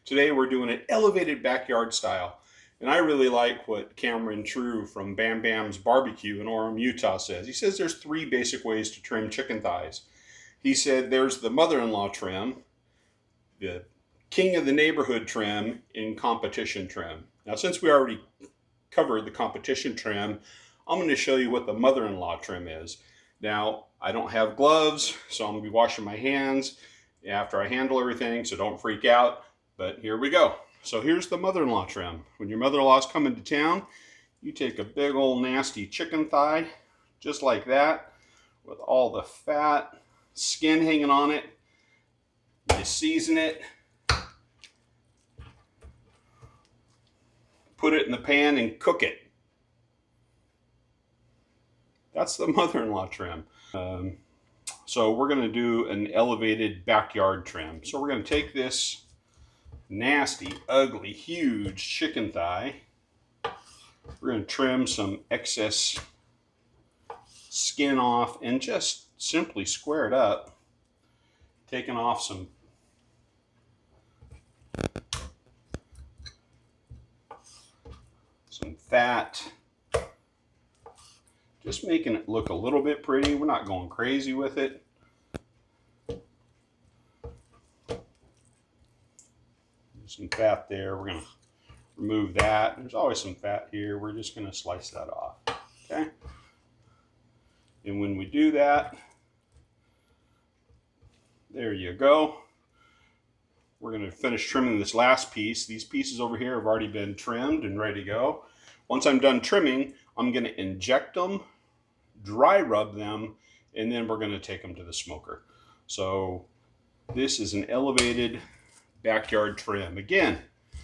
Today we're doing an elevated backyard style. And I really like what Cameron True from Bam Bam's Barbecue in Orem, Utah says. He says there's 3 basic ways to trim chicken thighs. He said there's the mother-in-law trim, the king of the neighborhood trim, and competition trim. Now, since we already covered the competition trim, I'm going to show you what the mother-in-law trim is. Now, I don't have gloves, so I'm going to be washing my hands after I handle everything, so don't freak out. But here we go. So here's the mother-in-law trim. When your mother-in-law's coming to town, you take a big old nasty chicken thigh, just like that, with all the fat, skin hanging on it. You season it, put it in the pan and cook it. That's the mother-in-law trim. So we're going to do an elevated backyard trim. So we're going to take this nasty, ugly, huge chicken thigh. We're going to trim some excess skin off and just simply square it up, taking off some fat, just making it look a little bit pretty. We're not going crazy with it. Some fat there. We're going to remove that. There's always some fat here. We're just going to slice that off. Okay? And when we do that, there you go. We're going to finish trimming this last piece. These pieces over here have already been trimmed and ready to go. Once I'm done trimming, I'm going to inject them, dry rub them, and then we're going to take them to the smoker. So this is an elevated backyard trim. Again, if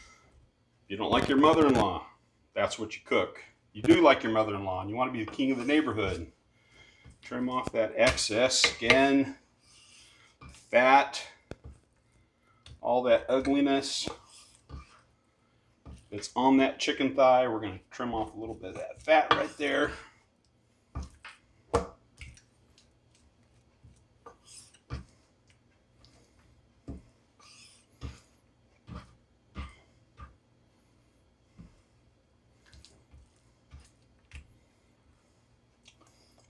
you don't like your mother-in-law, that's what you cook. You do like your mother-in-law and you want to be the king of the neighborhood. Trim off that excess skin, fat, all that ugliness that's on that chicken thigh. We're going to trim off a little bit of that fat right there.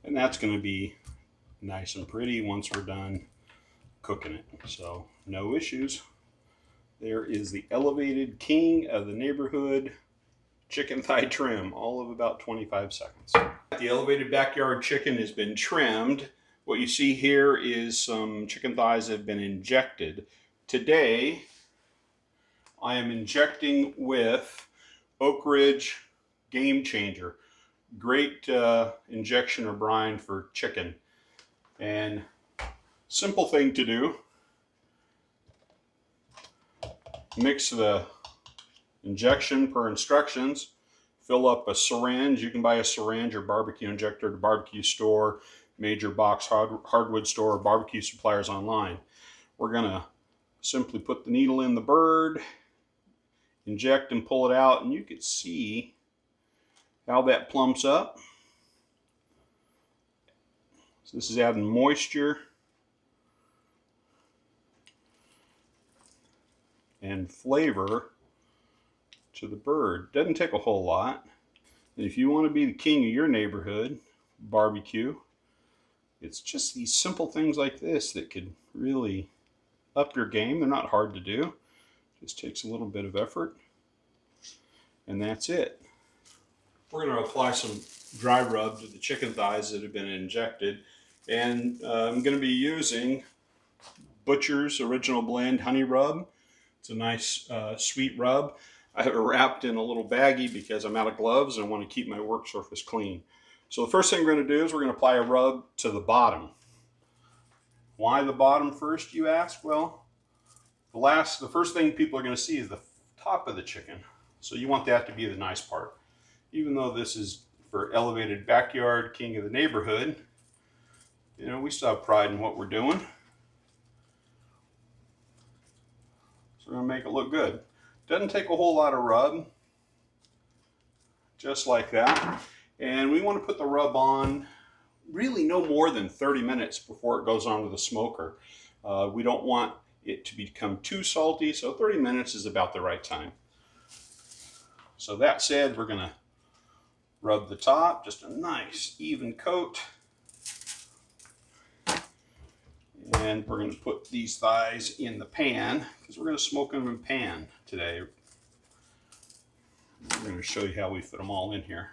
And that's going to be nice and pretty once we're done cooking it. So no issues. There is the elevated king of the neighborhood chicken thigh trim, all of about 25 seconds. The elevated backyard chicken has been trimmed. What you see here is some chicken thighs that have been injected. Today, I am injecting with Oakridge Game Changer. Great injection or brine for chicken. And simple thing to do. Mix the injection per instructions. Fill up a syringe. You can buy a syringe or barbecue injector at a barbecue store, major box hardwood store, or barbecue suppliers online. We're going to simply put the needle in the bird, inject and pull it out, and you can see how that plumps up. So this is adding moisture and flavor to the bird. Doesn't take a whole lot. And if you want to be the king of your neighborhood barbecue, it's just these simple things like this that could really up your game. They're not hard to do. Just takes a little bit of effort. And that's it. We're going to apply some dry rub to the chicken thighs that have been injected. And I'm going to be using Butcher's Original Blend Honey Rub. It's a nice sweet rub. I have it wrapped in a little baggie because I'm out of gloves and I want to keep my work surface clean. So the first thing we're going to do is we're going to apply a rub to the bottom. Why the bottom first, you ask? Well, the first thing people are going to see is the top of the chicken. So you want that to be the nice part. Even though this is for elevated backyard, king of the neighborhood, you know, we still have pride in what we're doing. So we're going to make it look good. Doesn't take a whole lot of rub. Just like that. And we want to put the rub on really no more than 30 minutes before it goes onto the smoker. We don't want it to become too salty, so 30 minutes is about the right time. So that said, we're gonna rub the top, just a nice even coat. And we're gonna put these thighs in the pan, because we're gonna smoke them in pan today. We're gonna show you how we fit them all in here.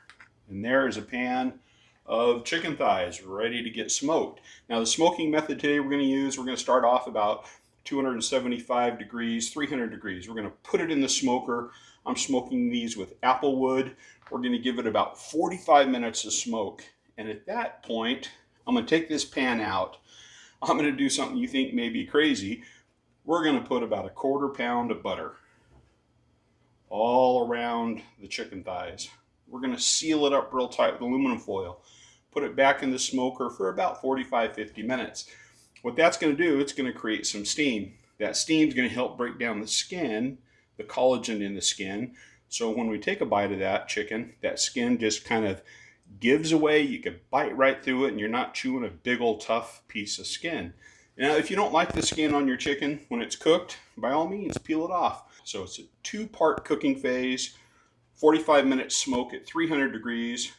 And there is a pan of chicken thighs ready to get smoked. Now the smoking method today we're going to start off about 275 degrees, 300 degrees. We're going to put it in the smoker. I'm smoking these with apple wood. We're going to give it about 45 minutes of smoke. And at that point, I'm going to take this pan out. I'm going to do something you think may be crazy. We're going to put about a quarter pound of butter all around the chicken thighs. We're going to seal it up real tight with aluminum foil. Put it back in the smoker for about 45-50 minutes. What that's going to do, it's going to create some steam. That steam is going to help break down the skin, the collagen in the skin. So when we take a bite of that chicken, that skin just kind of gives away. You can bite right through it and you're not chewing a big old tough piece of skin. Now, if you don't like the skin on your chicken when it's cooked, by all means, peel it off. So it's a 2-part cooking phase, 45 minutes smoke at 300 degrees,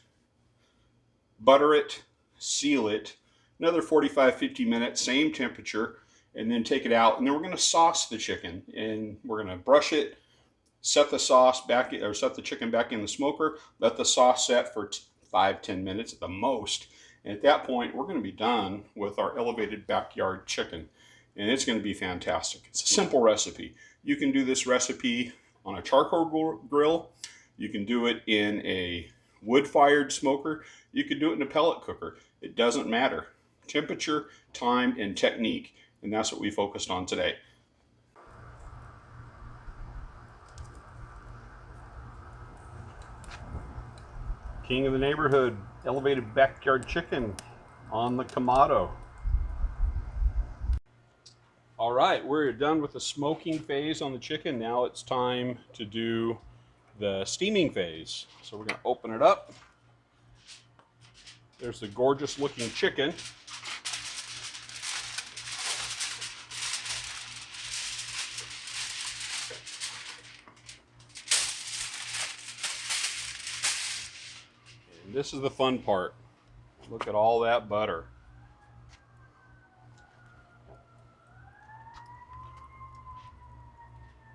butter it, seal it, another 45-50 minutes, same temperature, and then take it out. And then we're going to sauce the chicken, and we're going to brush it, set the sauce back, or set the chicken back in the smoker, let the sauce set for 5-10 minutes at the most. And at that point, we're going to be done with our elevated backyard chicken. And it's going to be fantastic. It's a simple recipe. You can do this recipe on a charcoal grill. You can do it in a wood-fired smoker. You can do it in a pellet cooker. It doesn't matter. Temperature, time, and technique. And that's what we focused on today. King of the neighborhood, elevated backyard chicken on the Kamado. All right, we're done with the smoking phase on the chicken. Now it's time to do the steaming phase. So we're going to open it up. There's the gorgeous looking chicken. And this is the fun part. Look at all that butter.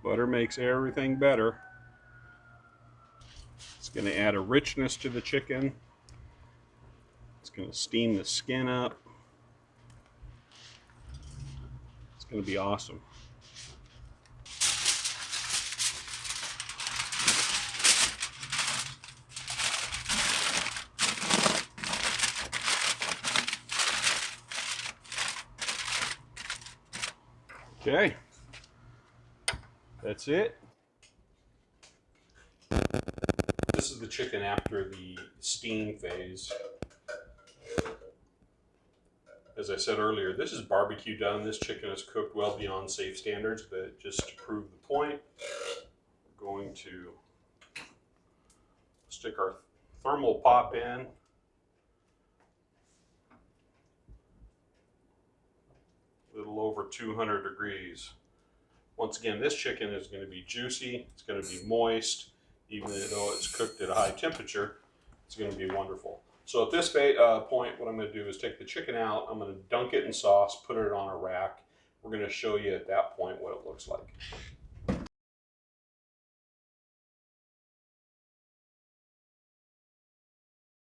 Butter makes everything better. It's going to add a richness to the chicken. It's going to steam the skin up. It's going to be awesome. Okay. That's it. This is the chicken after the steam phase. As I said earlier, this is barbecue done. This chicken is cooked well beyond safe standards, but just to prove the point, we're going to stick our thermal pop in. A little over 200 degrees. Once again, this chicken is going to be juicy, it's going to be moist, even though it's cooked at a high temperature, it's going to be wonderful. So at this point, what I'm going to do is take the chicken out, I'm going to dunk it in sauce, put it on a rack. We're going to show you at that point what it looks like.